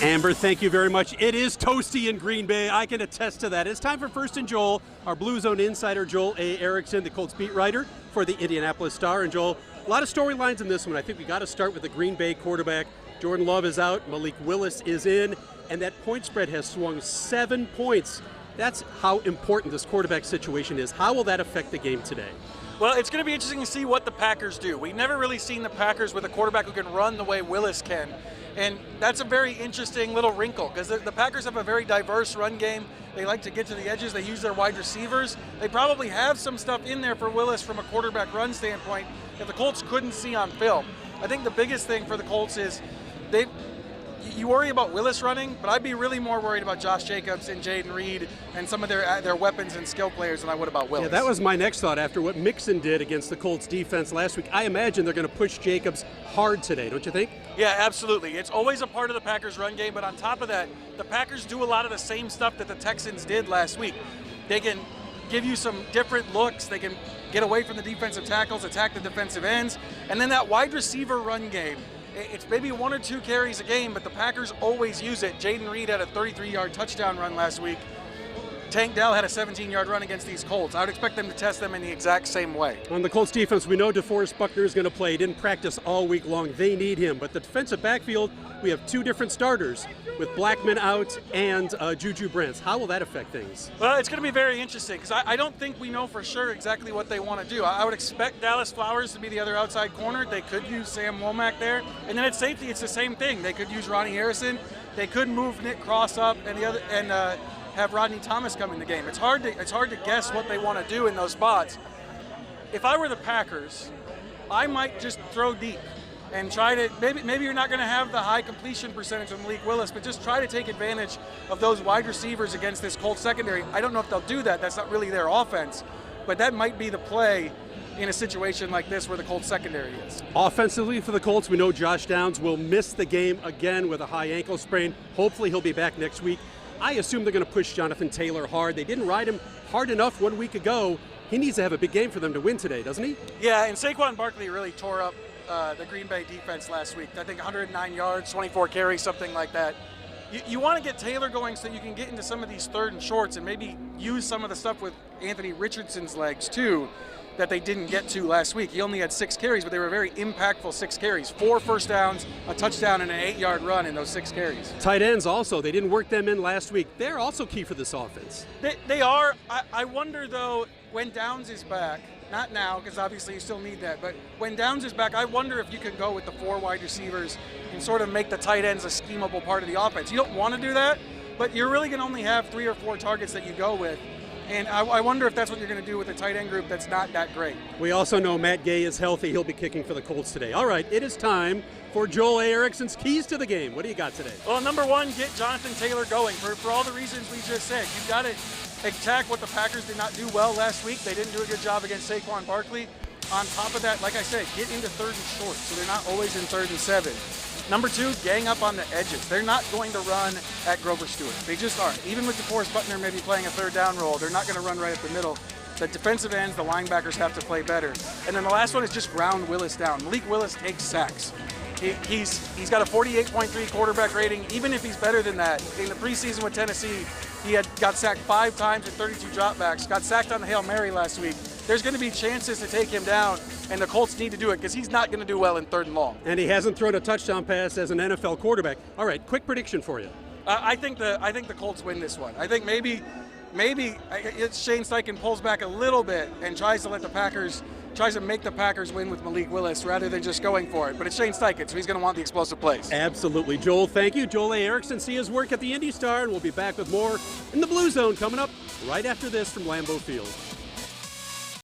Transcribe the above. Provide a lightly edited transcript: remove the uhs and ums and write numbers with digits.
Amber, thank you very much. It is toasty in Green Bay. I can attest to that. It's time for First and Joel, our Blue Zone insider, Joel A. Erickson, the Colts beat writer for the Indianapolis Star. And Joel, a lot of storylines in this one. I think we got to start with the Green Bay quarterback. Jordan Love is out, Malik Willis is in, and that point spread has swung 7 points. That's how important this quarterback situation is. How will that affect the game today? Well, it's going to be interesting to see what the Packers do. We've never really seen the Packers with a quarterback who can run the way Willis can. And that's a very interesting little wrinkle because the Packers have a very diverse run game. They like to get to the edges. They use their wide receivers. They probably have some stuff in there for Willis from a quarterback run standpoint that the Colts couldn't see on film. I think the biggest thing for the Colts is you worry about Willis running, but I'd be really more worried about Josh Jacobs and Jayden Reed and some of their weapons and skill players than I would about Willis. Yeah, that was my next thought after what Mixon did against the Colts defense last week. I imagine they're going to push Jacobs hard today, don't you think? Yeah, absolutely. It's always a part of the Packers run game, but on top of that, the Packers do a lot of the same stuff that the Texans did last week. They can give you some different looks. They can get away from the defensive tackles, attack the defensive ends, and then that wide receiver run game. It's maybe 1 or 2 carries a game, but the Packers always use it. Jayden Reed had a 33-yard touchdown run last week. Tank Dell had a 17-yard run against these Colts. I would expect them to test them in the exact same way. On the Colts defense, we know DeForest Buckner is going to play. He didn't practice all week long. They need him. But the defensive backfield, we have 2 different starters with Blackman out and Juju Brents. How will that affect things? Well, it's going to be very interesting because I don't think we know for sure exactly what they want to do. I would expect Dallas Flowers to be the other outside corner. They could use Sam Womack there. And then at safety, it's the same thing. They could use Ronnie Harrison. They could move Nick Cross up and have Rodney Thomas come in the game. It's hard to guess what they want to do in those spots. If I were the Packers, I might just throw deep and try to, maybe you're not going to have the high completion percentage of Malik Willis, but just try to take advantage of those wide receivers against this Colts secondary. I don't know if they'll do that. That's not really their offense, but that might be the play in a situation like this where the Colts secondary is. Offensively for the Colts, we know Josh Downs will miss the game again with a high ankle sprain. Hopefully he'll be back next week. I assume they're going to push Jonathan Taylor hard. They didn't ride him hard enough 1 week ago. He needs to have a big game for them to win today, doesn't he? Yeah, and Saquon Barkley really tore up the Green Bay defense last week. I think 109 yards, 24 carries, something like that. You want to get Taylor going so you can get into some of these 3rd and shorts and maybe use some of the stuff with Anthony Richardson's legs too that they didn't get to last week. He only had 6 carries, but they were very impactful 6 carries. 4 first downs, a touchdown, and an 8-yard run in those 6 carries. Tight ends also, they didn't work them in last week. They're also key for this offense. They are. I wonder, though, when Downs is back, not now because obviously you still need that, but when Downs is back, I wonder if you can go with the 4 wide receivers and sort of make the tight ends a schemable part of the offense. You don't want to do that, but you're really going to only have 3 or 4 targets that you go with. And I wonder if that's what you're going to do with a tight end group that's not that great. We also know Matt Gay is healthy. He'll be kicking for the Colts today. All right, it is time for Joel A. Erickson's keys to the game. What do you got today? Well, number 1, get Jonathan Taylor going. For all the reasons we just said, you've got to attack what the Packers did not do well last week. They didn't do a good job against Saquon Barkley. On top of that, like I said, get into 3rd and short so they're not always in 3rd and 7. Number 2, gang up on the edges. They're not going to run at Grover Stewart. They just aren't. Even with DeForest Buckner maybe playing a 3rd down role, they're not going to run right up the middle. The defensive ends, the linebackers have to play better. And then the last one is just ground Willis down. Malik Willis takes sacks. He's got a 48.3 quarterback rating. Even if he's better than that, in the preseason with Tennessee, he got sacked 5 times with 32 dropbacks, got sacked on the Hail Mary last week. There's going to be chances to take him down, and the Colts need to do it because he's not going to do well in 3rd and long. And he hasn't thrown a touchdown pass as an NFL quarterback. All right, quick prediction for you. I think the Colts win this one. I think maybe it's Shane Steichen pulls back a little bit and tries to make the Packers win with Malik Willis rather than just going for it. But it's Shane Steichen, so he's going to want the explosive plays. Absolutely. Joel, thank you. Joel A. Erickson, see his work at the Indy Star, and we'll be back with more in the Blue Zone coming up right after this from Lambeau Field.